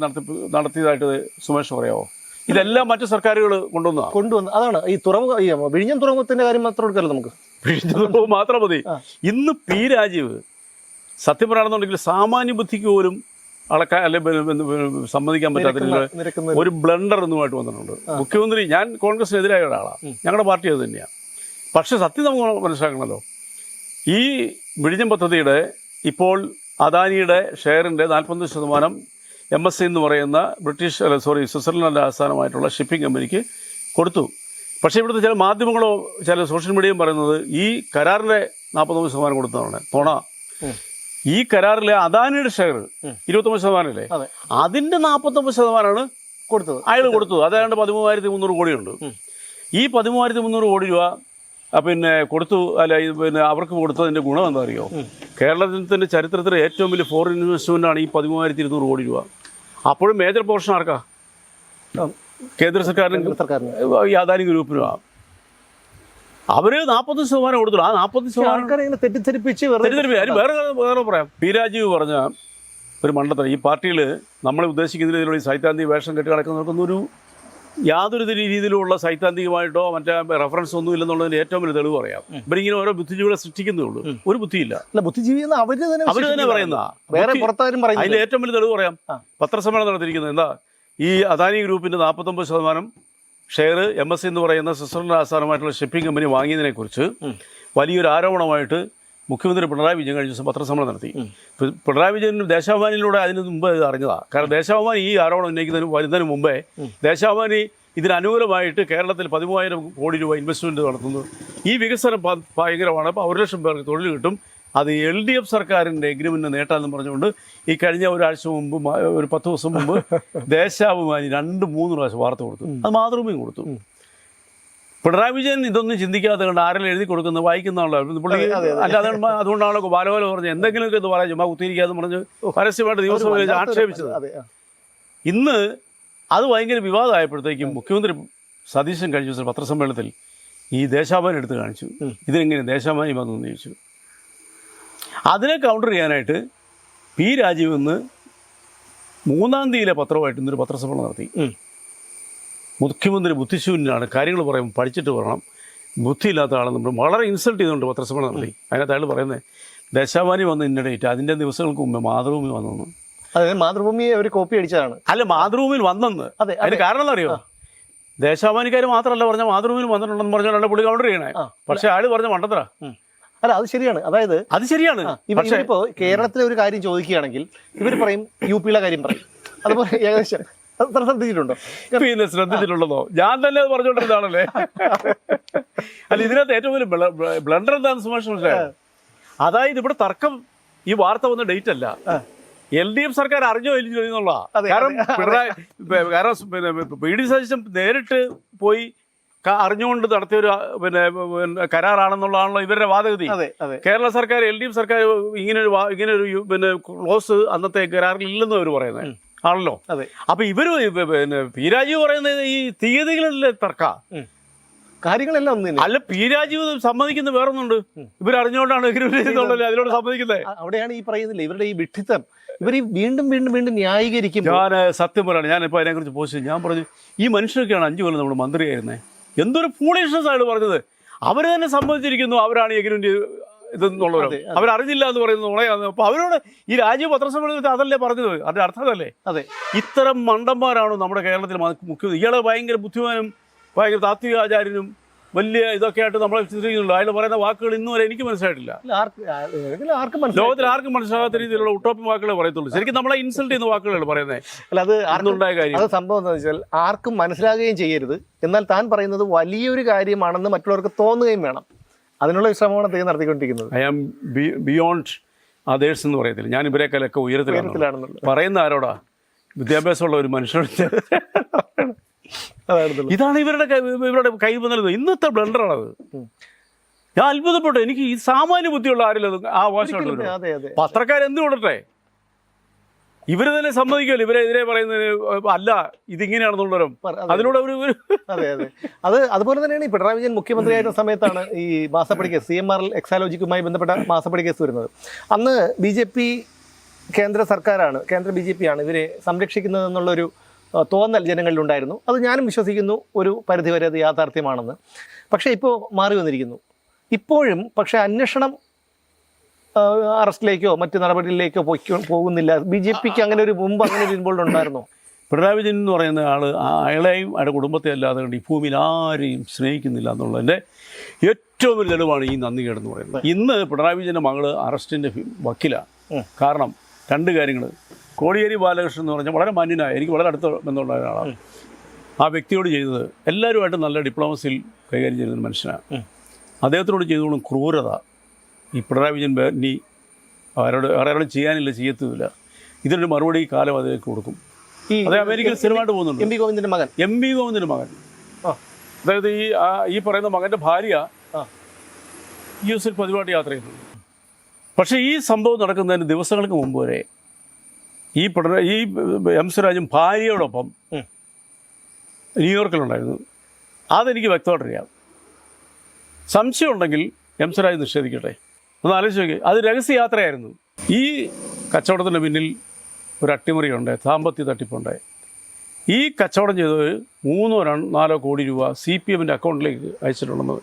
നടത്തിയതായിട്ട് സുമേഷ് പറയാമോ? ഇതെല്ലാം മറ്റു സർക്കാരുകൾ കൊണ്ടുവന്നു. അതാണ് ഈ വിഴിഞ്ഞം തുറമുഖത്തിൻ്റെ കാര്യം മാത്രം എടുക്കാമല്ലോ നമുക്ക്. വിഴിഞ്ഞം തുറമുഖം മാത്രം മതി. ഇന്ന് P. രാജീവ് സത്യം പറയുകയാണെന്നുണ്ടെങ്കിൽ സാമാന്യ ബുദ്ധിക്ക് പോലും അളക്കാൻ സമ്മതിക്കാൻ പറ്റാത്ത ഒരു ബ്ലണ്ടർ എന്നുമായിട്ട് വന്നിട്ടുണ്ട്. മുഖ്യമന്ത്രി, ഞാൻ കോൺഗ്രസിനെതിരായ ഒരാളാണ്, ഞങ്ങളുടെ പാർട്ടി അത് തന്നെയാണ്. പക്ഷേ സത്യം നമുക്ക് മനസ്സിലാക്കണമല്ലോ. ഈ വിഴിഞ്ഞം പദ്ധതിയുടെ ഇപ്പോൾ അദാനിയുടെ ഷെയറിൻ്റെ 40% MSC എന്ന് പറയുന്ന സ്വിറ്റ്സർലൻഡ് ആസ്ഥാനമായിട്ടുള്ള ഷിപ്പിംഗ് കമ്പനിക്ക് കൊടുത്തു. പക്ഷേ ഇവിടുത്തെ ചില മാധ്യമങ്ങളോ ചില സോഷ്യൽ മീഡിയയും പറയുന്നത് ഈ കരാറിലെ 49% കൊടുത്തതാണ് തോണ. ഈ കരാറിലെ അദാനിയുടെ ഷെയർ 29% അല്ലേ, അതിൻ്റെ 49% കൊടുത്തത് അയാൾ കൊടുത്തത്. അതായത് 13,300 കോടിയുണ്ട്. ഈ 13,300 കോടി രൂപ പിന്നെ കൊടുത്തു. പിന്നെ അവർക്ക് കൊടുത്തതിൻ്റെ ഗുണം എന്താ അറിയോ? കേരളത്തിൻ്റെ ചരിത്രത്തിലെ ഏറ്റവും വലിയ ഫോറിൻ ഇൻവെസ്റ്റ്മെൻറ്റാണ് ഈ 13,200 കോടി രൂപ. അപ്പോഴും മേജർ പോർഷൻ ആർക്കാ? കേന്ദ്ര സർക്കാരിന്, ഈ അദാനി ഗ്രൂപ്പിനുമാണ്. അവർ 40% കൊടുത്തു. ആ 40% തെറ്റിദ്ധരിപ്പിച്ച് വേറെ പറയാം. P. രാജീവ് പറഞ്ഞ ഒരു മണ്ടത്തരം. ഈ പാർട്ടിയിൽ നമ്മൾ ഉദ്ദേശിക്കുന്നതിലുള്ള ഈ സൈദ്ധാന്തിക വേഷം കെട്ടി നടക്കുന്നവർക്കൊന്നൊരു യാതൊരു രീതിയിലുള്ള സൈദ്ധാന്തികമായിട്ടോ മറ്റേ റെഫറൻസ് ഒന്നും ഇല്ലെന്നുള്ളതിന് ഏറ്റവും വലിയ തെളിവ് പറയാം. ഇവരിങ്ങനെ ഓരോ ബുദ്ധിജീവികളെ സൃഷ്ടിക്കുന്നേ ഉള്ളൂ. ഒരു ബുദ്ധിയില്ല. ബുദ്ധിജീവി അവർ തന്നെ പറയുന്ന അതിൻ്റെ ഏറ്റവും വലിയ തെളിവ് പറയാം. പത്രസമ്മേളനം നടത്തിയിരിക്കുന്നത് എന്താ? ഈ അദാനി ഗ്രൂപ്പിൻ്റെ 49% ഷെയർ MSC എന്ന് പറയുന്ന സ്വിറ്റ്സർലൻഡ് ആസ്ഥാനമായിട്ടുള്ള ഷിപ്പിംഗ് കമ്പനി വാങ്ങിയതിനെക്കുറിച്ച് വലിയൊരു ആരോപണമായിട്ട് മുഖ്യമന്ത്രി പിണറായി വിജയൻ കഴിഞ്ഞ ദിവസം പത്രസമ്മേളനം നടത്തി. പിണറായി വിജയൻ ദേശാഭിമാനിയിലൂടെ അതിന് മുമ്പ് ഇത് അറിഞ്ഞതാണ്. കാരണം ദേശാഭിമാനി ഈ ആരോപണം വരുന്നതിന് മുമ്പേ ദേശാഭിമാനി ഇതിനനുകൂലമായിട്ട് കേരളത്തിൽ 13,000 കോടി രൂപ ഇൻവെസ്റ്റ്മെൻറ്റ് നടത്തുന്നു. ഈ വികസനം ഭയങ്കരമാണ്. അപ്പോൾ 1,00,000 പേർക്ക് തൊഴിൽ കിട്ടും. അത് LDF സർക്കാരിൻ്റെ എഗ്രിമെൻറ്റ് നേട്ടാമെന്ന് പറഞ്ഞുകൊണ്ട് ഈ കഴിഞ്ഞ ഒരാഴ്ച മുമ്പ്, ഒരു 10 ദിവസം മുമ്പ് ദേശാഭിമാനി 2-3 പ്രാവശ്യം വാർത്ത കൊടുത്തു. അത് മാതൃഭൂമിയും കൊടുത്തു. പിണറായി വിജയൻ ഇതൊന്നും ചിന്തിക്കാതെ കണ്ട് ആരെങ്കിലും എഴുതി കൊടുക്കുന്നത് വായിക്കുന്നതാണല്ലോ പുള്ളി. അല്ലാതെ അതുകൊണ്ടാണല്ലോ ബാലഗോല പറഞ്ഞത് എന്തെങ്കിലുമൊക്കെ ഇത് പറയാം, ചുമ്മാ കുത്തിയിരിക്കാന്ന് പറഞ്ഞ് പരസ്യമായിട്ട് നിയമസഭയിൽ ആക്ഷേപിച്ചത്. ഇന്ന് അത് ഭയങ്കര വിവാദമായപ്പോഴത്തേക്കും മുഖ്യമന്ത്രി സതീശൻ കഴിഞ്ഞ ദിവസം പത്രസമ്മേളനത്തിൽ ഈ ദേശാഭിമാനി എടുത്ത് കാണിച്ചു. ഇതിനെങ്ങനെ ദേശാഭിമാനി വന്നെന്ന് ചോദിച്ചു. അതിനെ കൗണ്ടർ ചെയ്യാനായിട്ട് പി രാജീവ് ഇന്ന് 3-ാം തീയതിയിലെ പത്രമായിട്ട് ഇന്നൊരു പത്രസമ്മേളനം നടത്തി. മുഖ്യമന്ത്രി ബുദ്ധിശൂന്യനാണ്, കാര്യങ്ങൾ പറയും പഠിച്ചിട്ട് പറയണം, ബുദ്ധിയില്ലാത്ത ആളെന്ന് വളരെ ഇൻസൾട്ട് ചെയ്തുകൊണ്ട് പത്രസമ്മേളനം നടത്തി. അതിനകത്ത് അയാൾ പറയുന്നത് ദേശാഭിമാനി വന്ന് ഇന്ന ഡേറ്റ്, അതിൻ്റെ ദിവസങ്ങൾക്ക് മുമ്പ് മാതൃഭൂമി വന്നെന്ന്. അതായത് മാതൃഭൂമിയെ ഒരു കോപ്പി അടിച്ചതാണ്. അല്ല, മാതൃഭൂമിയിൽ വന്നെന്ന്. അതിന് കാരണം എന്താ അറിയോ? ദേശാഭിമാനിക്കാർ മാത്രമല്ല പറഞ്ഞാൽ മാതൃഭൂമിയിൽ വന്നിട്ടുണ്ടെന്ന് പറഞ്ഞാലാണ് പുള്ളി കൗണ്ടർ ചെയ്യണേ. പക്ഷെ അയാൾ പറഞ്ഞ മണ്ടത്തര. അല്ല, അത് ശരിയാണ്. അതായത് അത് ശരിയാണ്. പക്ഷേ ഇപ്പോൾ കേരളത്തിലെ ഒരു കാര്യം ചോദിക്കുകയാണെങ്കിൽ ഇവർ പറയും യുപിയിലെ കാര്യം പറയും. അതുപോലെ ഏകദേശം ശ്രദ്ധിച്ചിട്ടുണ്ടോ? പിന്നെ ശ്രദ്ധിച്ചിട്ടുള്ളതോ? ഞാൻ തന്നെ അത് പറഞ്ഞുകൊണ്ടിരുന്നതാണല്ലേ. അല്ല, ഇതിനകത്ത് ഏറ്റവും വലിയ ബ്ലണ്ടർ എന്താണെന്ന് സുമേഷ് മനസ്സിലായോ? അതായത് ഇവിടെ തർക്കം ഈ വാർത്ത വന്ന ഡേറ്റ് അല്ല, LDF സർക്കാർ അറിഞ്ഞോ ഇല്ലയോ എന്നുള്ള. കാരണം പിന്നെ PD സതീശൻ നേരിട്ട് പോയി അറിഞ്ഞുകൊണ്ട് നടത്തിയൊരു പിന്നെ കരാറാണെന്നുള്ളതാണല്ലോ ഇവരുടെ വാദഗതി. കേരള സർക്കാർ LDF സർക്കാർ ഇങ്ങനൊരു പിന്നെ ക്ലോസ് അന്നത്തെ കരാറിൽ ഇല്ലെന്ന് അവർ പറയുന്നത് ആണല്ലോ. അപ്പൊ ഇവര് പിന്നെ പി രാജീവ് പറയുന്നത് ഈ തീയതികളിലെ തർക്ക കാര്യങ്ങളെല്ലാം അല്ല. പി രാജീവ് സമ്മതിക്കുന്ന വേറൊന്നുണ്ട്, ഇവരറിഞ്ഞുകൊണ്ടാണ് അതിനോട് സമ്മതിക്കുന്നത്. അവിടെയാണ് ഈ പറയുന്നില്ല ഇവരുടെ ഈ വിഡ്ഢിത്തം. ഇവർ ഈ വീണ്ടും വീണ്ടും വീണ്ടും ന്യായീകരിക്കും. ഞാൻ സത്യം പറയാണ്, ഞാനിപ്പോൾ അതിനെക്കുറിച്ച് പോസ്റ്റ് ഞാൻ പറഞ്ഞു, ഈ മനുഷ്യരൊക്കെയാണ് 5 കൊല്ലം നമ്മുടെ മന്ത്രിയായിരുന്നേ, എന്തൊരു ഫൂളിഷ്നെസ് ആണ് പറയുന്നത്. അവർ തന്നെ സമ്മതിച്ചിരിക്കുന്നു അവരാണ് എഗ്രിമെന്റ് ഇതെന്നുള്ളവരോ, അവരറിഞ്ഞില്ല എന്ന് പറയുന്നത് നുണയാണ്. അപ്പൊ അവരോട് ഈ രാജീവ് പത്രസമ്മേളനത്തിൽ അതല്ലേ പറഞ്ഞത്, അതിന്റെ അർത്ഥം അതല്ലേ? ഇത്തരം മണ്ടന്മാരാണോ നമ്മുടെ കേരളത്തിൽ മുഖ്യമന്ത്രി? ഇയാളെ ഭയങ്കര ബുദ്ധിമാനും ഭയങ്കര താത്വികാചാര്യനും വലിയ ഇതൊക്കെ ആയിട്ട് നമ്മളെ ചിത്രീകരിക്കുന്നുള്ളൂ. അയാൾ പറയുന്ന വാക്കുകൾ ഇന്നും വരെ എനിക്ക് മനസ്സിലായിട്ടില്ല. ലോകത്തിൽ ആർക്കും മനസ്സിലാകാത്ത രീതിയിലുള്ള ഉട്ടോപ്പി വാക്കുകളെ പറയത്തുള്ളൂ. ശരിക്കും നമ്മളെ ഇൻസൾട്ട് ചെയ്യുന്ന വാക്കുകളാണ് പറയുന്നത്. അല്ല, അത് അന്നുണ്ടായ കാര്യം. അത് സംഭവം എന്താണെന്ന് വെച്ചാൽ ആർക്കും മനസ്സിലാകുകയും ചെയ്യരുത്, എന്നാൽ താൻ പറയുന്നത് വലിയൊരു കാര്യമാണെന്ന് മറ്റുള്ളവർക്ക് തോന്നുകയും വേണം. അതിനുള്ള ശ്രമമാണ് അദ്ദേഹം നടത്തിക്കൊണ്ടിരിക്കുന്നത്. ഐ ആം ബിയോണ്ട് അതേഴ്സ് എന്ന് പറയത്തില്ല, ഞാൻ ഇവരെക്കാളൊക്കെ ഉയരത്തിലാണ് പറയുന്ന. ആരോടാ? വിദ്യാഭ്യാസമുള്ള ഒരു മനുഷ്യരുടെ ഇതാണ് ഇവരുടെ കയ്യിൽ വന്നത്. ഇന്നത്തെ ബ്ലണ്ടറാണത്. ഞാൻ അത്ഭുതപ്പെട്ടു. എനിക്ക് ഈ സാമാന്യ ബുദ്ധിയുള്ള ആരില്ല ആ അവകാശമുണ്ട്. പത്രക്കാരെന്ത് കൊണ്ടട്ടെ, ഇവര് തന്നെ സമ്മതിക്കുമല്ലോ ഇവരെതിരെ പറയുന്നതിന്. അല്ല, ഇതിങ്ങനെയാണെന്നുള്ളവരും അതിലൂടെ അത് അതുപോലെ തന്നെയാണ് ഈ പിണറായി വിജയൻ മുഖ്യമന്ത്രിയായിരുന്ന സമയത്താണ് ഈ മാസപ്പടി കേസ്, CMR എക്സാലോജിക്കുമായി ബന്ധപ്പെട്ട മാസപ്പടി കേസ് വരുന്നത്. അന്ന് BJP കേന്ദ്ര സർക്കാരാണ്, കേന്ദ്ര BJP ആണ് ഇവരെ സംരക്ഷിക്കുന്നതെന്നുള്ളൊരു തോന്നൽ ജനങ്ങളിലുണ്ടായിരുന്നു. അത് ഞാനും വിശ്വസിക്കുന്നു ഒരു പരിധിവരെ അത് യാഥാർത്ഥ്യമാണെന്ന്. പക്ഷേ ഇപ്പോൾ മാറി വന്നിരിക്കുന്നു. ഇപ്പോഴും പക്ഷേ അന്വേഷണം അറസ്റ്റിലേക്കോ മറ്റു നടപടികളിലേക്കോ പോകുന്നില്ല. BJPക്ക് അങ്ങനെ ഒരു മുമ്പ് അങ്ങനെ ഒരു ഇൻവോൾവ് ഉണ്ടായിരുന്നോ? പിണറായി വിജയൻ എന്ന് പറയുന്ന ആൾ അയാളെയും അയാളുടെ കുടുംബത്തെ അല്ലാതെ കൊണ്ട് ഈ ഭൂമിയിൽ ആരെയും സ്നേഹിക്കുന്നില്ല എന്നുള്ളതിൻ്റെ ഏറ്റവും വലിയ തെളിവാണ് ഈ നന്ദികേടെന്ന് പറയുന്നത്. ഇന്ന് പിണറായി വിജയൻ്റെ മകള് അറസ്റ്റിൻ്റെ വക്കീലാണ്. കാരണം 2 കാര്യങ്ങൾ. കോടിയേരി ബാലകൃഷ്ണൻ എന്ന് പറഞ്ഞാൽ വളരെ മാന്യനായ, എനിക്ക് വളരെ അടുത്ത ബന്ധമുള്ള ഒരാളാണ്. ആ വ്യക്തിയോട് ചെയ്തത് എല്ലാവരുമായിട്ട് നല്ല ഡിപ്ലോമസിയിൽ കൈകാര്യം ചെയ്യുന്ന മനുഷ്യനാണ്. അദ്ദേഹത്തിനോട് ചെയ്തോളും ക്രൂരത ഈ പിണറായി വിജയൻ ഇനി ആരോടും ചെയ്യാനില്ല, ചെയ്യത്തുമില്ല. ഇതിനൊരു മറുപടി കാലം അതിലേക്ക് കൊടുക്കും. അതേ അമേരിക്കയിൽ സ്ഥിരമായിട്ട് പോകുന്നുണ്ട്. എം വി ഗോവിന്ദൻ്റെ മകൻ അതായത് ഈ പറയുന്ന മകൻ്റെ ഭാര്യ US പതിവായിട്ട് യാത്ര ചെയ്യുന്നുണ്ട്. പക്ഷേ ഈ സംഭവം നടക്കുന്നതിന് ദിവസങ്ങൾക്ക് മുമ്പ് വരെ ഈ M സ്വരാജും ഭാര്യയോടൊപ്പം ന്യൂയോർക്കിലുണ്ടായിരുന്നു. അതെനിക്ക് വ്യക്തമായിട്ടറിയാം. സംശയം ഉണ്ടെങ്കിൽ M സ്വരാജ് നിഷേധിക്കട്ടെ. ഒന്ന് ആലോചിച്ച് നോക്കി, അത് രഹസ്യയാത്രയായിരുന്നു. ഈ കച്ചവടത്തിൻ്റെ പിന്നിൽ ഒരു അട്ടിമറിയുണ്ട്, സാമ്പത്തിക തട്ടിപ്പുണ്ട്. ഈ കച്ചവടം ചെയ്തത് 3-4 കോടി രൂപ CPMൻ്റെ അക്കൗണ്ടിലേക്ക് അയച്ചിട്ടുണ്ടെന്ന്